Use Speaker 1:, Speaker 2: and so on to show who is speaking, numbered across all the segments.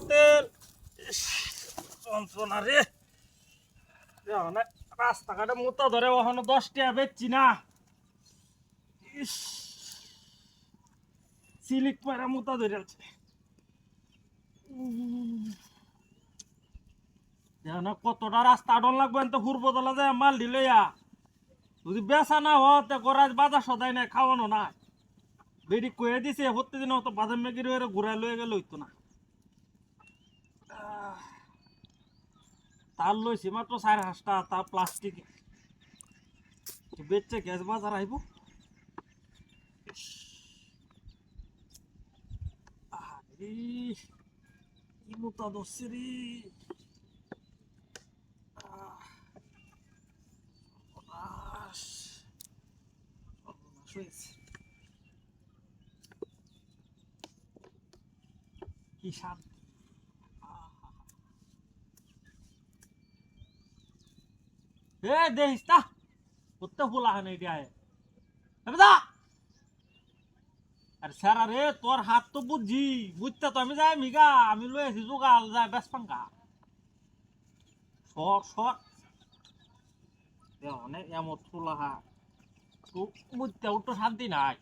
Speaker 1: তেল যন্ত্রণা রে রাস্তাঘাটে মোতা ধরে ওখানে 10 টাকা বেচছি না সিলিক পায়রা মোতা ধরে আছে কতটা রাস্তা আটন লাগবে তো হুরবতলা যায় মাল দিলে যদি বেচা না হতে গরাজ বাজার সদাই নাই খাওয়ানো না বেডি কয়ে দিছে প্রত্যেকদিন হতো বাজার মেগির ঘুরাই লয়ে গেলে হইতো না তার লইছি মাত্র 5.5টা তা প্লাস্টিক বেচছে গ্যাস বাজার আইব কি মোটা ধরছে রে কি শান্তি দেখিস তা করতে ফুলা হয় নাই দিয়া আরে স্যার আরে তোর হাত তো বুঝছি বুঝতে তো আমি যাই মিগা আমি লই আছি জোগাল যাই বেশ পাঙ্কা সর সর অনেক এমন ফুলা হা তো বুঝতে তো শান্তি নাই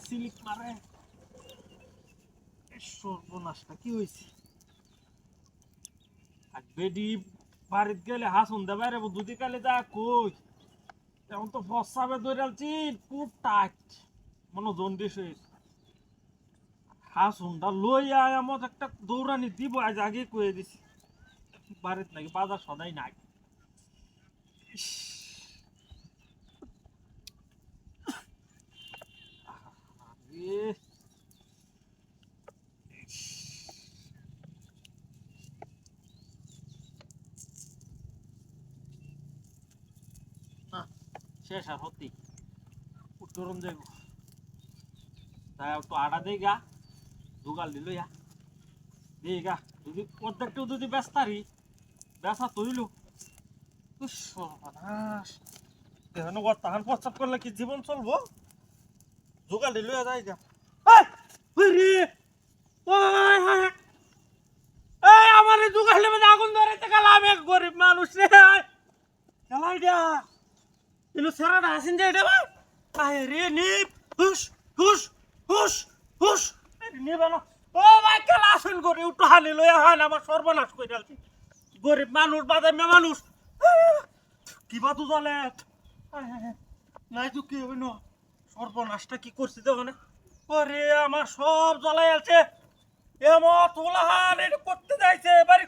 Speaker 1: সিলিক মারে সর্বনাশটা কি হয়েছে আর বেডি বাড়িতে গেলে হাসুন দে বাইরে দুদি কালে যা কই এখন তো ফসাবে দৌড়ালছি খুব টাইট মনে জন্ডিস হয়েছে হাসুনটা লইয়া এমন একটা দৌড়ানি দিব আজ আগে কয়ে দিছি বাড়িতে নাকি বাজার সদাই নাই শেষ আর হতি উত্তরম যাইব তাই একটু আটা দেই গা দুগাল দিল ইয়া দেই গা যদি অর্ধেকটাও যদি ব্যস্তারি বেসা তৈল সর্বনাশ দেখানো তাহান প্রস্তাব করলে কি জীবন চলবো দুগাল দিল যাই গা আমার দুগালে মানে আগুন ধরে গেলাম এক গরিব মানুষ রে খেলাই দিয়া ইনো সারাটা হাসিন যায় এটা ভাই আয় রে নিপ হুস হুস হুস হুস নিবে না ও ভাই খেলা আসেন করে উঠো হানি লইয়া হান আমার সর্বনাশ করে ডালছি গরিব মানুষ বাদে মে মানুষ কিবা তো জলে নাই তো কি হইন সর্বনাশটা কি করছি দেখো না ওরে আমার সব জ্বলাই আছে এমন তোলা হান এটা করতে যাইছে বাড়ি